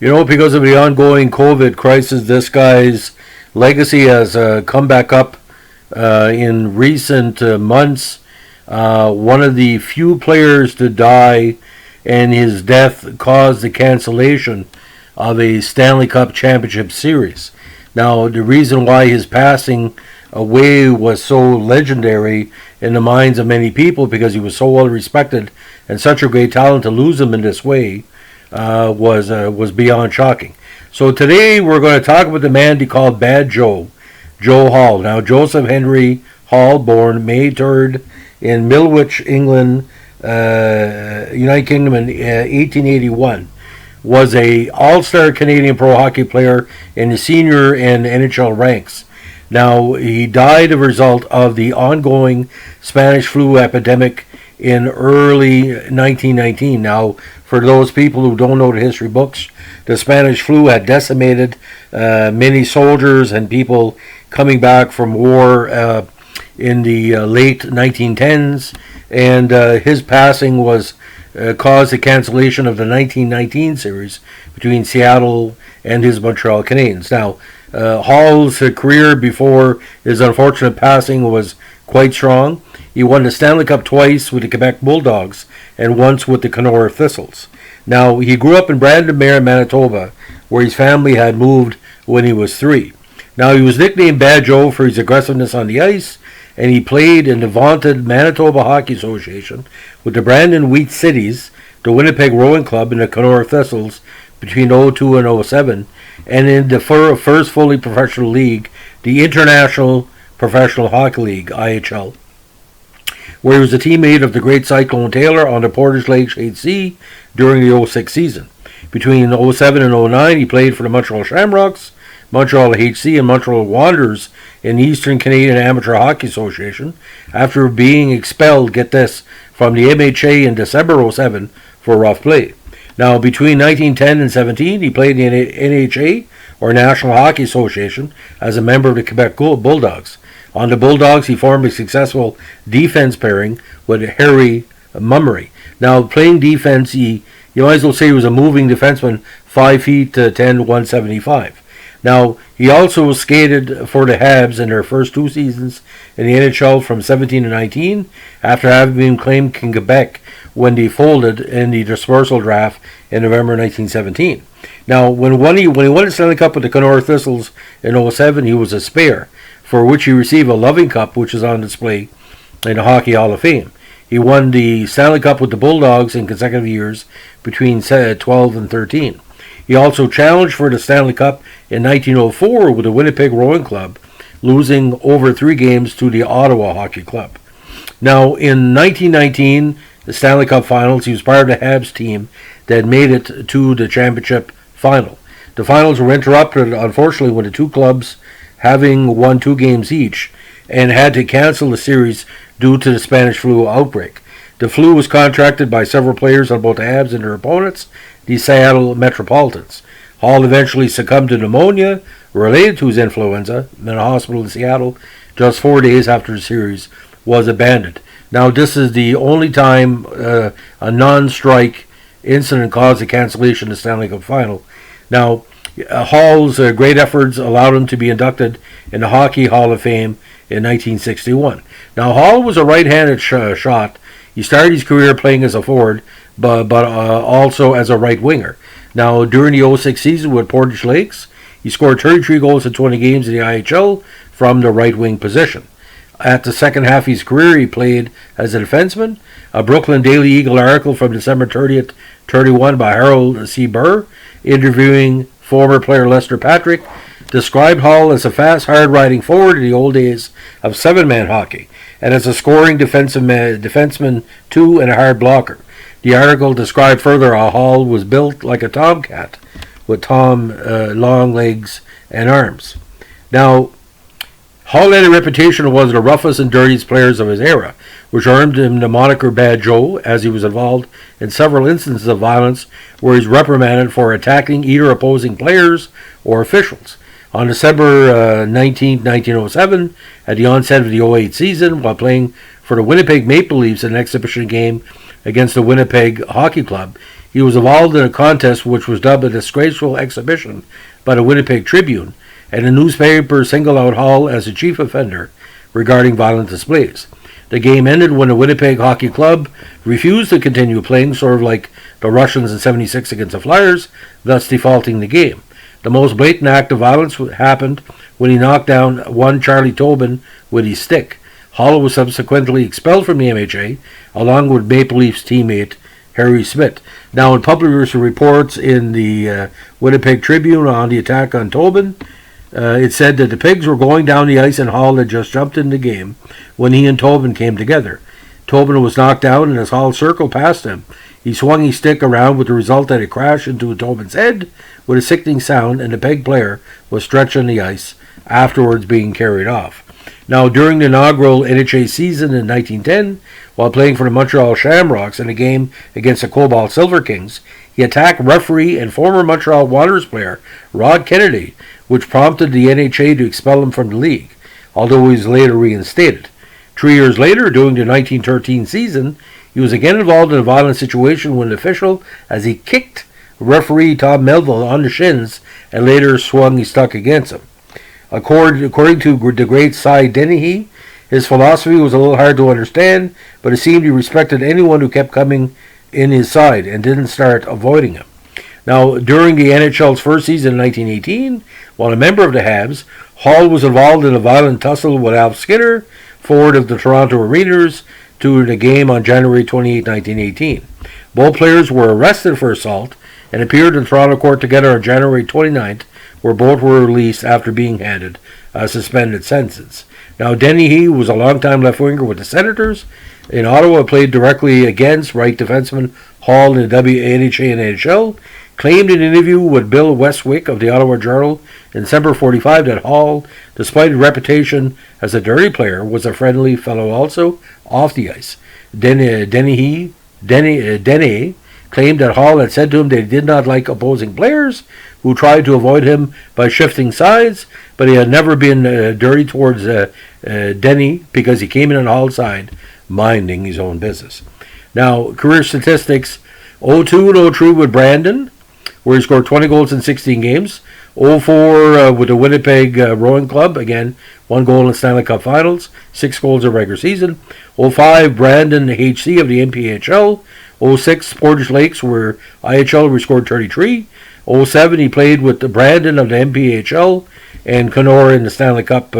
Because of the ongoing COVID crisis, this guy's legacy has come back up in recent months. One of the few players to die, and his death caused the cancellation of a Stanley Cup Championship Series. Now, the reason why his passing away was so legendary in the minds of many people, because he was so well respected and such a great talent, to lose him in this way was beyond shocking. So today we're going to talk about the man they called Bad Joe, Joe Hall. Now, Joseph Henry Hall, born May 3rd in Milwich, England, United Kingdom in 1881, was a all-star Canadian pro hockey player in the senior and NHL ranks. Now, he died as a result of the ongoing Spanish flu epidemic in early 1919. Now, for those people who don't know the history books, the Spanish flu had decimated many soldiers and people coming back from war in the late 1910s, and his passing was caused the cancellation of the 1919 series between Seattle and his Montreal Canadiens. Now, Hall's career before his unfortunate passing was quite strong. He won the Stanley Cup twice with the Quebec Bulldogs and once with the Kenora Thistles. Now, he grew up in Brandon-Mare, Manitoba, where his family had moved when he was 3. Now, he was nicknamed Bad Joe for his aggressiveness on the ice, and he played in the vaunted Manitoba Hockey Association with the Brandon Wheat Cities, the Winnipeg Rowing Club, and the Kenora Thistles between 02 and 07, and in the first fully professional league, the International Professional Hockey League, IHL, where he was a teammate of the great Cyclone Taylor on the Portage Lakes HC during the 06 season. Between 07 and 09, he played for the Montreal Shamrocks, Montreal HC, and Montreal Wanderers in the Eastern Canadian Amateur Hockey Association after being expelled, get this, from the MHA in December 07 for rough play. Now, between 1910 and 17, he played in the NHA, or National Hockey Association, as a member of the Quebec Bulldogs. On the Bulldogs, he formed a successful defense pairing with Harry Mummery. Now, playing defense, you might as well say he was a moving defenseman, 5 feet 10, 175. Now, he also skated for the Habs in their first 2 seasons in the NHL from 17 to 19, after having been claimed in Quebec when they folded in the dispersal draft in November 1917. Now, when he won the Stanley Cup with the Kenora Thistles in 07, he was a spare, for which he received a Loving Cup, which is on display in the Hockey Hall of Fame. He won the Stanley Cup with the Bulldogs in consecutive years between 12 and 13. He also challenged for the Stanley Cup in 1904 with the Winnipeg Rowing Club, losing over 3 games to the Ottawa Hockey Club. Now, in 1919, the Stanley Cup Finals, he was part of the Habs team that made it to the championship final. The finals were interrupted, unfortunately, with the 2 clubs having won 2 games each and had to cancel the series due to the Spanish flu outbreak. The flu was contracted by several players on both the Habs and their opponents, the Seattle Metropolitans. Hall eventually succumbed to pneumonia related to his influenza in a hospital in Seattle just 4 days after the series was abandoned. Now, this is the only time a non-strike incident caused the cancellation of the Stanley Cup Final. Now, Hall's great efforts allowed him to be inducted in the Hockey Hall of Fame in 1961. Now, Hall was a right-handed shot. He started his career playing as a forward, but also as a right winger. Now, during the 06 season with Portage Lakes, he scored 33 goals in 20 games in the IHL from the right wing position. At the second half of his career, he played as a defenseman. A Brooklyn Daily Eagle article from December 30th, 31 by Harold C. Burr, interviewing former player Lester Patrick, described Hall as a fast, hard-riding forward in the old days of 7-man hockey, and as a scoring defenseman too, and a hard blocker. The article described further how Hall was built like a tomcat, with long legs and arms. Now, Hall had a reputation of one of the roughest and dirtiest players of his era, which earned him the moniker Bad Joe, as he was involved in several instances of violence where he's reprimanded for attacking either opposing players or officials. On December 19, 1907, at the onset of the 08 season, while playing for the Winnipeg Maple Leafs in an exhibition game against the Winnipeg Hockey Club, He was involved in a contest which was dubbed a disgraceful exhibition by the Winnipeg Tribune, and the newspaper singled out Hall as the chief offender regarding violent displays. The game ended when the Winnipeg Hockey Club refused to continue playing, sort of like the Russians in '76 against the Flyers, thus defaulting the game. The most blatant act of violence happened when he knocked down one Charlie Tobin with his stick. Hall was subsequently expelled from the MHA, along with Maple Leafs teammate Harry Smith. Now, in published reports in the Winnipeg Tribune on the attack on Tobin, it said that the Pigs were going down the ice and Hall had just jumped in the game when he and Tobin came together. Tobin was knocked down and as Hall circled past him, he swung his stick around with the result that it crashed into Tobin's head with a sickening sound, and the Pig player was stretched on the ice, afterwards being carried off. Now, during the inaugural NHA season in 1910, while playing for the Montreal Shamrocks in a game against the Cobalt Silver Kings, he attacked referee and former Montreal Wanderers player Rod Kennedy, which prompted the NHA to expel him from the league, although he was later reinstated. 3 years later, during the 1913 season, he was again involved in a violent situation with an official as he kicked referee Tom Melville on the shins and later swung his stick against him. According to the great Cy Dennehy, his philosophy was a little hard to understand, but it seemed he respected anyone who kept coming in his side and didn't start avoiding him. Now, during the NHL's first season in 1918, while a member of the Habs, Hall was involved in a violent tussle with Alf Skinner, forward of the Toronto Areners, during the game on January 28, 1918. Both players were arrested for assault and appeared in Toronto court together on January 29th, where both were released after being handed a suspended sentence. Now, Dennehy was a longtime left winger with the Senators. In Ottawa, played directly against right defenseman Hall in the WNHA and NHL. Claimed in an interview with Bill Westwick of the Ottawa Journal in December 45 that Hall, despite his reputation as a dirty player, was a friendly fellow also off the ice. Dennehy claimed that Hall had said to him that he did not like opposing players who tried to avoid him by shifting sides, but he had never been dirty towards Denny because he came in on Hall's side, minding his own business. Now, career statistics: 02 and 03 with Brandon, where he scored 20 goals in 16 games. 04 with the Winnipeg Rowing Club, again, 1 goal in Stanley Cup Finals, 6 goals in regular season. 05 Brandon HC of the NPHL. 06 Portage Lakes, where IHL where he scored 33. 07 he played with the Brandon of the NPHL and Kenora in the Stanley Cup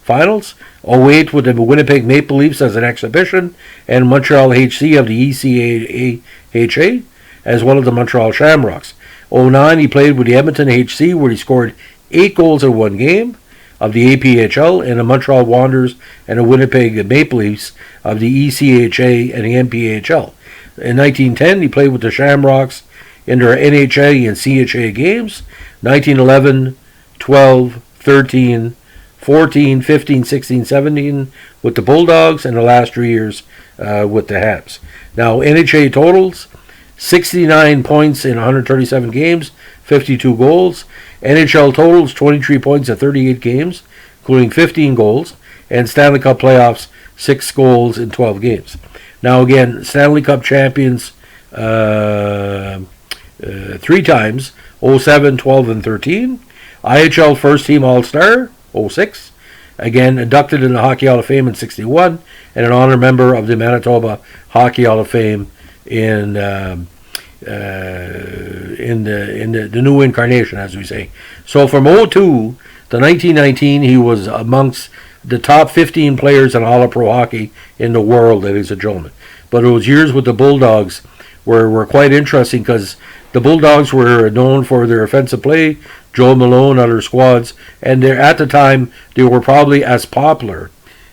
Finals. 08 with the Winnipeg Maple Leafs as an exhibition, and Montreal HC of the ECHA, as well as the Montreal Shamrocks. 09 he played with the Edmonton HC, where he scored 8 goals in 1 game of the APHL, and the Montreal Wanderers and the Winnipeg Maple Leafs of the ECHA and the NPHL. In 1910 he played with the Shamrocks in their NHA and CHA games. 1911, 12, 13, 14, 15, 16, 17 with the Bulldogs, and the last 3 years with the Habs. Now, NHA totals: 69 points in 137 games, 52 goals. NHL totals: 23 points in 38 games, including 15 goals. And Stanley Cup playoffs: 6 goals in 12 games. Now, again, Stanley Cup champions 3 times: 07, 12, and 13. IHL first team All-Star 06. Again, inducted in the Hockey Hall of Fame in 61, and an honor member of the Manitoba Hockey Hall of Fame in the new incarnation, as we say. So from 02 to 1919, he was amongst the top 15 players in all of pro hockey in the world, ladies and gentlemen. But those years with the Bulldogs were quite interesting, because the Bulldogs were known for their offensive play, Joe Malone, other squads, and at the time they were probably as popular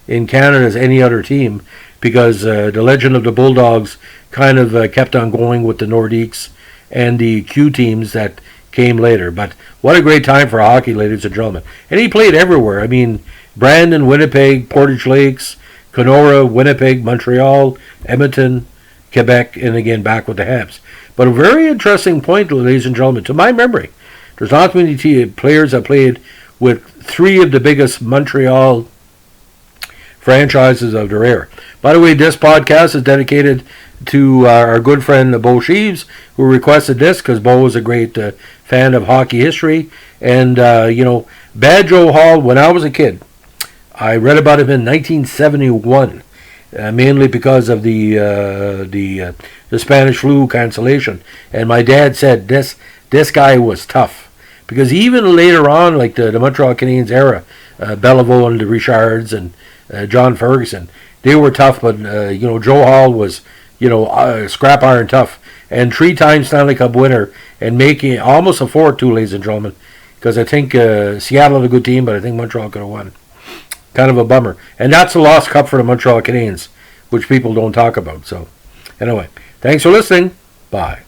in Canada as any other team, because the legend of the Bulldogs kind of kept on going with the Nordiques and the Q teams that came later. But what a great time for hockey, ladies and gentlemen. And he played everywhere. I mean, Brandon, Winnipeg, Portage Lakes, Kenora, Winnipeg, Montreal, Edmonton, Quebec, and again back with the Habs. But a very interesting point, ladies and gentlemen, to my memory, there's not many players that played with 3 of the biggest Montreal franchises of their era. By the way, this podcast is dedicated to our good friend Bo Sheaves, who requested this because Bo was a great fan of hockey history. And, Bad Joe Hall, when I was a kid, I read about him in 1971, mainly because of the Spanish flu cancellation. And my dad said this guy was tough. Because even later on, like the Montreal Canadiens era, Belleville and the Richards and John Ferguson, they were tough, but Joe Hall was scrap iron tough, and 3-time Stanley Cup winner, and making almost a 4-2, ladies and gentlemen, because I think Seattle had a good team, but I think Montreal could have won. Kind of a bummer, and that's a lost cup for the Montreal Canadiens, which people don't talk about. So, anyway, thanks for listening. Bye.